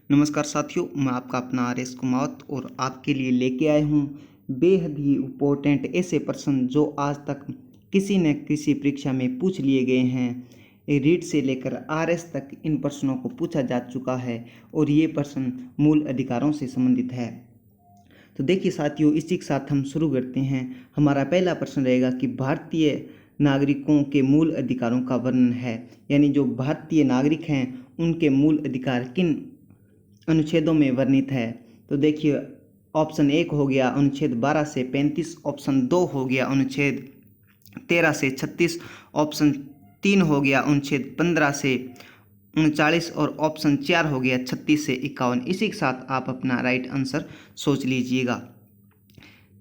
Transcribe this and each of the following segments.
नमस्कार साथियों, मैं आपका अपना आर.एस. कुमावत और आपके लिए लेके आया हूँ बेहद ही इम्पोर्टेंट ऐसे प्रश्न जो आज तक किसी न किसी परीक्षा में पूछ लिए गए हैं। रीट से लेकर आर.एस. तक इन प्रश्नों को पूछा जा चुका है और ये प्रश्न मूल अधिकारों से संबंधित है। तो देखिए साथियों, इसी के साथ हम शुरू करते हैं। हमारा पहला प्रश्न रहेगा कि भारतीय नागरिकों के मूल अधिकारों का वर्णन है, यानी जो भारतीय नागरिक हैं उनके मूल अधिकार किन अनुच्छेदों में वर्णित है। तो देखिए, ऑप्शन 1 हो गया अनुच्छेद 12 से 35, ऑप्शन 2 हो गया अनुच्छेद 13 से 36, ऑप्शन 3 हो गया अनुच्छेद 15 से 39 और ऑप्शन 4 हो गया 36 से 51। इसी के साथ आप अपना राइट आंसर सोच लीजिएगा।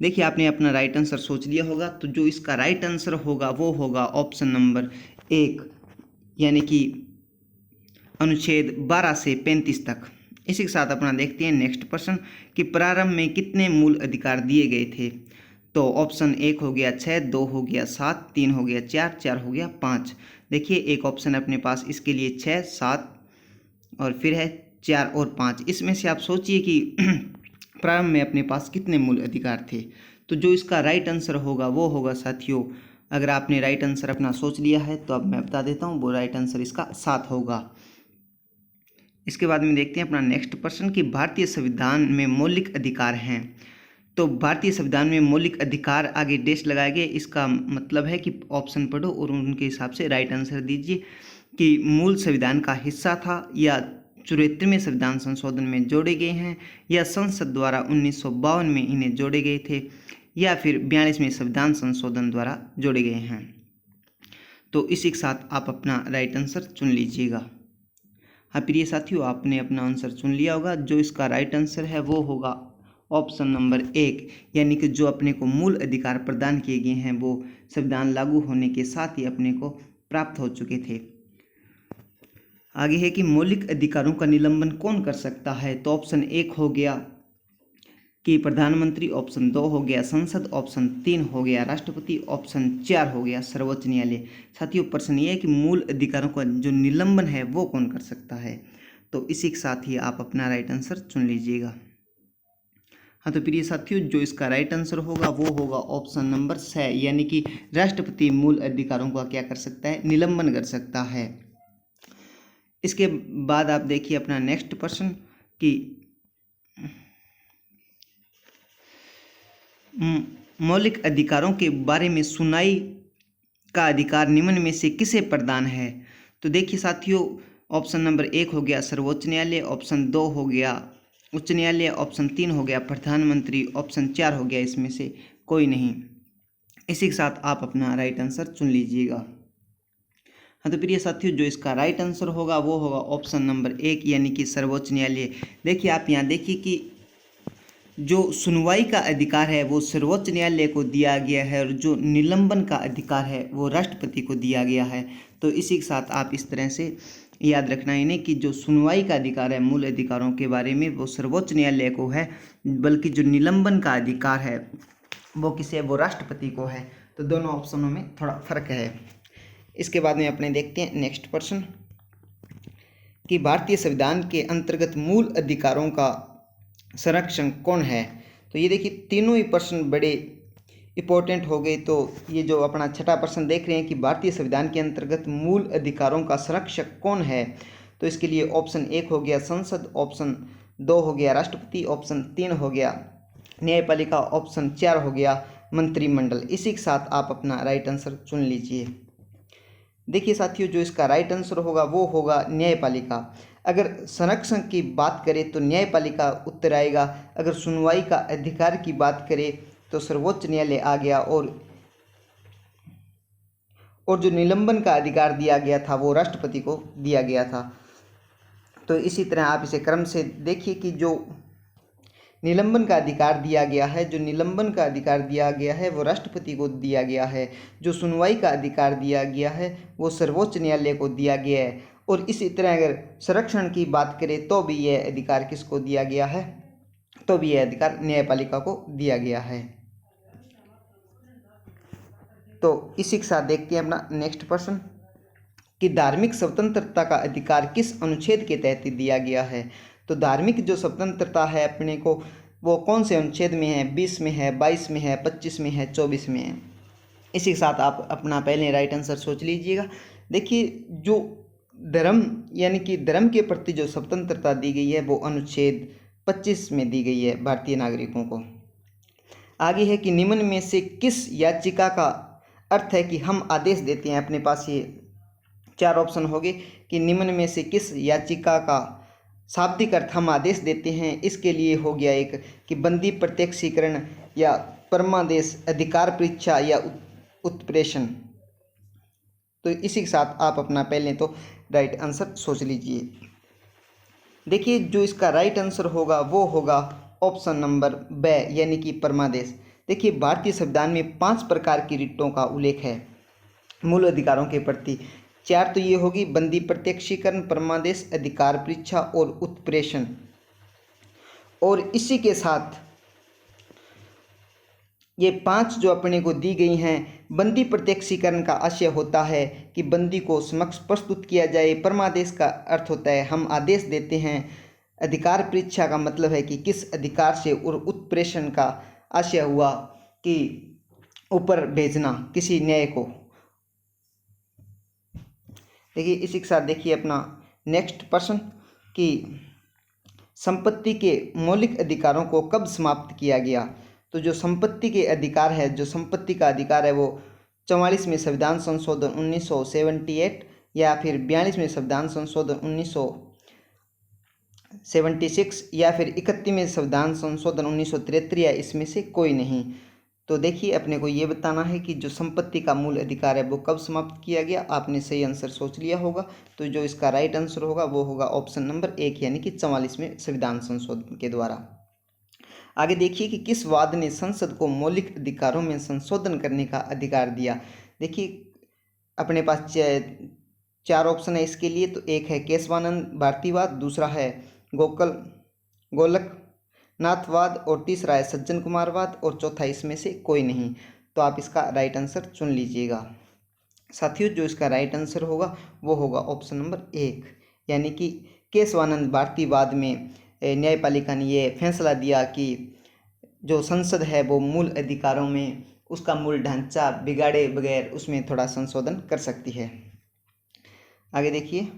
देखिए, आपने अपना राइट आंसर सोच लिया होगा, तो जो इसका राइट आंसर होगा वो होगा ऑप्शन नंबर 1, यानी कि अनुच्छेद 12 से 35 तक। इसी के साथ अपना देखते हैं नेक्स्ट प्रश्न कि प्रारंभ में कितने मूल अधिकार दिए गए थे। तो ऑप्शन 1 हो गया 6, 2 हो गया 7, 3 हो गया 4, 4 हो गया 5। देखिए, एक ऑप्शन अपने पास इसके लिए 6, 7 और फिर है 4 और 5। इसमें से आप सोचिए कि प्रारंभ में अपने पास कितने मूल अधिकार थे। तो जो इसका राइट आंसर होगा वो होगा साथियों, अगर आपने राइट आंसर अपना सोच लिया है तो अब मैं बता देता हूँ, वो राइट आंसर इसका 7 होगा। इसके बाद में देखते हैं अपना नेक्स्ट प्रश्न कि भारतीय संविधान में मौलिक अधिकार हैं। तो भारतीय संविधान में मौलिक अधिकार आगे डैश लगाए गए, इसका मतलब है कि ऑप्शन पढ़ो और उनके हिसाब से राइट आंसर दीजिए कि मूल संविधान का हिस्सा था, या 74वें संविधान संशोधन में जोड़े गए हैं, या संसद द्वारा 1952 में इन्हें जोड़े गए थे, या फिर 42वें संविधान संशोधन द्वारा जोड़े गए हैं। तो इसी के साथ आप अपना राइट आंसर चुन लीजिएगा। हाँ प्रिय साथियों, आपने अपना आंसर चुन लिया होगा। जो इसका राइट आंसर है वो होगा ऑप्शन नंबर 1, यानी कि जो अपने को मूल अधिकार प्रदान किए गए हैं वो संविधान लागू होने के साथ ही अपने को प्राप्त हो चुके थे। आगे है कि मौलिक अधिकारों का निलंबन कौन कर सकता है। तो ऑप्शन 1 हो गया कि प्रधानमंत्री, ऑप्शन 2 हो गया संसद, ऑप्शन 3 हो गया राष्ट्रपति, ऑप्शन 4 हो गया सर्वोच्च न्यायालय। साथियों, प्रश्न ये है कि मूल अधिकारों का जो निलंबन है वो कौन कर सकता है। तो इसी के साथ ही आप अपना राइट आंसर चुन लीजिएगा। हाँ तो प्रिय साथियों, जो इसका राइट आंसर होगा वो होगा ऑप्शन नंबर 6, यानी कि राष्ट्रपति मूल अधिकारों का क्या कर सकता है, निलंबन कर सकता है। इसके बाद आप देखिए अपना नेक्स्ट प्रश्न कि मौलिक अधिकारों के बारे में सुनवाई का अधिकार निम्न में से किसे प्रदान है। तो देखिए साथियों, ऑप्शन नंबर 1 हो गया सर्वोच्च न्यायालय, ऑप्शन 2 हो गया उच्च न्यायालय, ऑप्शन 3 हो गया प्रधानमंत्री, ऑप्शन 4 हो गया इसमें से कोई नहीं। इसी के साथ आप अपना राइट आंसर चुन लीजिएगा। हाँ तो प्रिय साथियों, जो इसका राइट आंसर होगा वो होगा ऑप्शन नंबर 1, यानी कि सर्वोच्च न्यायालय। देखिए, आप यहाँ देखिए कि जो सुनवाई का अधिकार है वो सर्वोच्च न्यायालय को दिया गया है और जो निलंबन का अधिकार है वो राष्ट्रपति को दिया गया है। तो इसी के साथ आप इस तरह से याद रखना इन्हें कि जो सुनवाई का अधिकार है मूल अधिकारों के बारे में वो सर्वोच्च न्यायालय को है, बल्कि जो निलंबन का अधिकार है वो किसे, वो राष्ट्रपति को है। तो दोनों ऑप्शनों में थोड़ा फर्क है। इसके बाद में अपने देखते हैं नेक्स्ट प्रश्न कि भारतीय संविधान के अंतर्गत मूल अधिकारों का संरक्षण कौन है। तो ये देखिए, तीनों ही प्रश्न बड़े इंपॉर्टेंट हो गए। तो ये जो अपना छठा प्रश्न देख रहे हैं कि भारतीय संविधान के अंतर्गत मूल अधिकारों का संरक्षक कौन है। तो इसके लिए ऑप्शन 1 हो गया संसद, ऑप्शन 2 हो गया राष्ट्रपति, ऑप्शन 3 हो गया न्यायपालिका, ऑप्शन 4 हो गया मंत्रिमंडल। इसी के साथ आप अपना राइट आंसर चुन लीजिए। देखिए साथियों, जो इसका राइट आंसर होगा वो होगा न्यायपालिका। अगर संरक्षण की बात करें तो न्यायपालिका उत्तर आएगा। अगर सुनवाई का अधिकार की बात करें तो सर्वोच्च न्यायालय आ गया, और जो निलंबन का अधिकार दिया गया था वो राष्ट्रपति को दिया गया था। तो इसी तरह आप इसे क्रम से देखिए कि जो निलंबन का अधिकार दिया गया है, जो निलंबन का अधिकार दिया गया है वो राष्ट्रपति को दिया गया है। जो सुनवाई का अधिकार दिया गया है वो सर्वोच्च न्यायालय को दिया गया है। और इसी तरह अगर संरक्षण की बात करें तो भी यह अधिकार किसको दिया गया है, तो भी यह अधिकार न्यायपालिका को दिया गया है। तो इसी के साथ देखते हैं अपना नेक्स्ट प्रश्न कि धार्मिक स्वतंत्रता का अधिकार किस अनुच्छेद के तहत दिया गया है। तो धार्मिक जो स्वतंत्रता है अपने को वो कौन से अनुच्छेद में है? 20 में है, 22 में है, 25 में है, 24 में है। इसी के साथ आप अपना पहले राइट आंसर सोच लीजिएगा। देखिए जो धर्म यानी कि धर्म के प्रति जो स्वतंत्रता दी गई है वो अनुच्छेद 25 में दी गई है भारतीय नागरिकों को। आगे है कि निम्न में से किस याचिका का अर्थ है कि हम आदेश देते हैं। अपने पास ये 4 ऑप्शन हो गए कि निम्न में से किस याचिका का शाब्दिक अर्थ हम आदेश देते हैं। इसके लिए हो गया एक कि बंदी प्रत्यक्षीकरण या परमादेश, अधिकार परीक्षा या उत्प्रेषण। तो इसी के साथ आप अपना पहले तो राइट आंसर सोच लीजिए। देखिए जो इसका राइट आंसर होगा वो होगा ऑप्शन नंबर ब यानी कि परमादेश। देखिए भारतीय संविधान में 5 प्रकार की रिटों का उल्लेख है मूल अधिकारों के प्रति। 4 तो ये होगी बंदी प्रत्यक्षीकरण, परमादेश, अधिकार परीक्षा और उत्प्रेषण। और इसी के साथ ये 5 जो अपने को दी गई हैं, बंदी प्रत्यक्षीकरण का आशय होता है कि बंदी को समक्ष प्रस्तुत किया जाए। परमादेश का अर्थ होता है हम आदेश देते हैं। अधिकार परीक्षा का मतलब है कि किस अधिकार से, और उत्प्रेषण का आशय हुआ कि ऊपर भेजना किसी न्याय को। देखिए इसी के साथ देखिए अपना नेक्स्ट प्रश्न कि संपत्ति के मौलिक अधिकारों को कब समाप्त किया गया। तो जो संपत्ति के अधिकार है, जो संपत्ति का अधिकार है वो 44वें संविधान संशोधन 1978 या फिर 42वें संविधान संशोधन 1976 या फिर 31वें संविधान संशोधन 1973 या इसमें से कोई नहीं। तो देखिए अपने को ये बताना है कि जो संपत्ति का मूल अधिकार है वो कब समाप्त किया गया। आपने सही आंसर सोच लिया होगा, तो जो इसका राइट आंसर होगा वो होगा ऑप्शन नंबर 1 यानी कि 44वें संविधान संशोधन के द्वारा। आगे देखिए कि किस वाद ने संसद को मौलिक अधिकारों में संशोधन करने का अधिकार दिया। देखिए अपने पास 4 ऑप्शन है इसके लिए। तो एक है केशवानंद भारतीवाद, दूसरा है गोलकनाथवाद और तीसरा है सज्जन कुमारवाद और चौथा इसमें से कोई नहीं। तो आप इसका राइट आंसर चुन लीजिएगा। साथियों जो इसका राइट आंसर होगा वो होगा ऑप्शन नंबर 1 यानी कि केशवानंद भारतीवाद में न्यायपालिका ने ये फैसला दिया कि जो संसद है वो मूल अधिकारों में उसका मूल ढांचा बिगाड़े बगैर उसमें थोड़ा संशोधन कर सकती है। आगे देखिए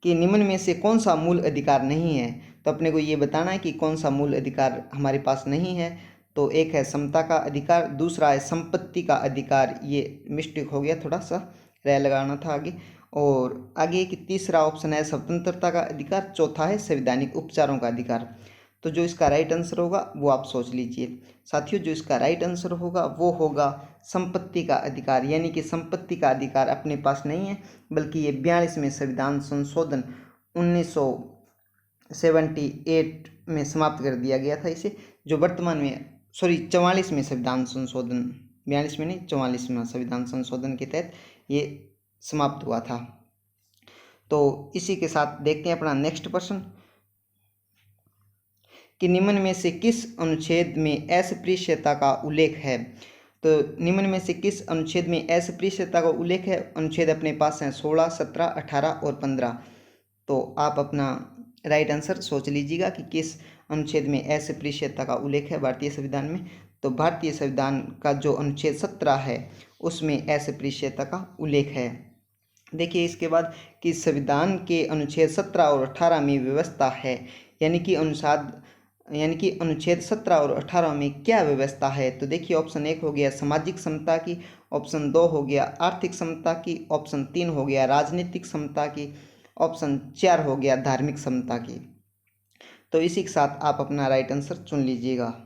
कि निम्न में से कौन सा मूल अधिकार नहीं है। तो अपने को ये बताना है कि कौन सा मूल अधिकार हमारे पास नहीं है। तो एक है समता का अधिकार, दूसरा है संपत्ति का अधिकार, ये मिस्टेक हो गया, थोड़ा सा रह लगाना था आगे। और आगे कि तीसरा ऑप्शन है स्वतंत्रता का अधिकार, चौथा है संवैधानिक उपचारों का अधिकार। तो जो इसका राइट आंसर होगा वो आप सोच लीजिए। साथियों जो इसका राइट आंसर होगा वो होगा संपत्ति का अधिकार, यानी कि संपत्ति का अधिकार अपने पास नहीं है बल्कि ये 42वें संविधान संशोधन 1978 में समाप्त कर दिया गया था इसे, जो वर्तमान में 44वें संविधान संशोधन, 42 में नहीं 44वें संविधान संशोधन के तहत ये समाप्त हुआ था। तो इसी के साथ देखते हैं अपना नेक्स्ट प्रश्न कि निम्न में से किस अनुच्छेद में अस्पृश्यता का उल्लेख है। तो निम्न में से किस अनुच्छेद में अस्पृश्यता का उल्लेख है। अनुच्छेद अपने पास हैं 16, 17, 18 और 15। तो आप अपना राइट आंसर सोच लीजिएगा कि किस अनुच्छेद में अस्पृश्यता का उल्लेख है भारतीय संविधान में। तो भारतीय संविधान का जो अनुच्छेद 17 है उसमें अस्पृश्यता का उल्लेख है। देखिए इसके बाद कि संविधान के अनुच्छेद 17 और 18 में व्यवस्था है, यानी कि अनुच्छेद 17 और 18 में क्या व्यवस्था है। तो देखिए ऑप्शन 1 हो गया सामाजिक समता की, ऑप्शन 2 हो गया आर्थिक समता की, ऑप्शन 3 हो गया राजनीतिक समता की, ऑप्शन 4 हो गया धार्मिक समता की। तो इसी के साथ आप अपना राइट आंसर चुन लीजिएगा।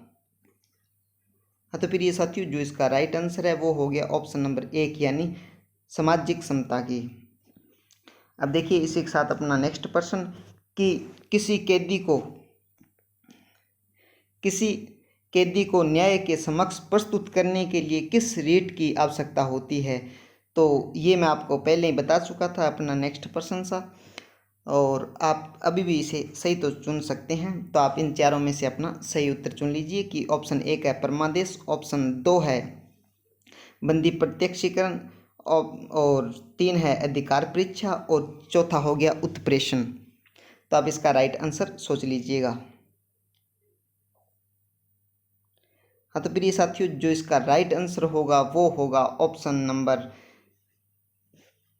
हाँ तो फिर ये साथियों जो इसका राइट आंसर है वो हो गया ऑप्शन नंबर 1 यानी सामाजिक समता की। अब देखिए इसी के साथ अपना नेक्स्ट प्रश्न कि किसी कैदी को न्याय के समक्ष प्रस्तुत करने के लिए किस रीट की आवश्यकता होती है। तो ये मैं आपको पहले ही बता चुका था अपना नेक्स्ट प्रश्न सा, और आप अभी भी इसे सही तो चुन सकते हैं। तो आप इन चारों में से अपना सही उत्तर चुन लीजिए कि ऑप्शन 1 है परमादेश, ऑप्शन 2 है बंदी प्रत्यक्षीकरण और 3 है अधिकार परीक्षा और चौथा हो गया उत्प्रेषण। तो आप इसका राइट आंसर सोच लीजिएगा। हाँ तो प्रिय साथियों, जो इसका राइट आंसर होगा वो होगा ऑप्शन नंबर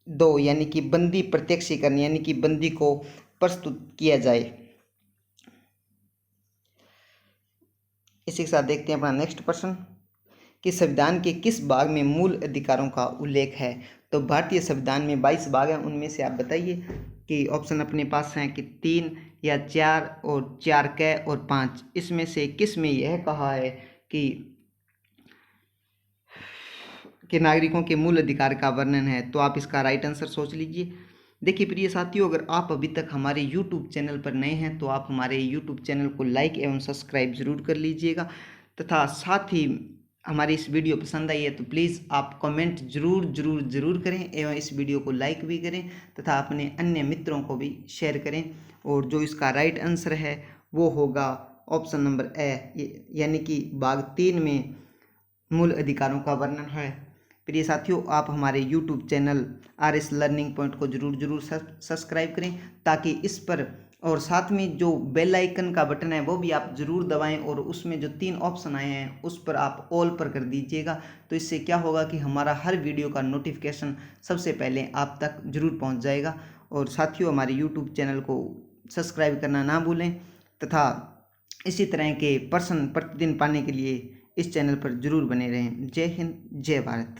2, यानी कि बंदी प्रत्यक्षीकरण, यानी कि बंदी को प्रस्तुत किया जाए। इसी के साथ देखते हैं अपना नेक्स्ट प्रश्न कि संविधान के किस भाग में मूल अधिकारों का उल्लेख है। तो भारतीय संविधान में 22 भाग हैं, उनमें से आप बताइए कि ऑप्शन अपने पास हैं कि 3 या 4 और 4 क और 5, इसमें से किस में यह कहा है कि नागरिकों के मूल अधिकार का वर्णन है। तो आप इसका राइट आंसर सोच लीजिए। देखिए प्रिय साथियों, अगर आप अभी तक हमारे YouTube चैनल पर नए हैं तो आप हमारे YouTube चैनल को लाइक एवं सब्सक्राइब जरूर कर लीजिएगा, तथा साथ ही हमारी इस वीडियो पसंद आई है तो प्लीज़ आप कमेंट जरूर करें एवं इस वीडियो को लाइक भी करें तथा अपने अन्य मित्रों को भी शेयर करें। और जो इसका राइट आंसर है वो होगा ऑप्शन नंबर ए, यानी कि भाग 3 में मूल अधिकारों का वर्णन है। प्रिय साथियों, आप हमारे YouTube channel RS learning point को जरूर सब्सक्राइब करें, ताकि इस पर और साथ में जो बेल आइकन का बटन है वो भी आप जरूर दबाएं और उसमें जो 3 ऑप्शन आए हैं उस पर आप ऑल पर कर दीजिएगा। तो इससे क्या होगा कि हमारा हर वीडियो का नोटिफिकेशन सबसे पहले आप तक जरूर पहुंच जाएगा। और साथियों, हमारे YouTube चैनल को सब्सक्राइब करना ना भूलें तथा इसी तरह के प्रश्न प्रतिदिन पाने के लिए इस चैनल पर जरूर बने रहें। जय हिंद, जय भारत।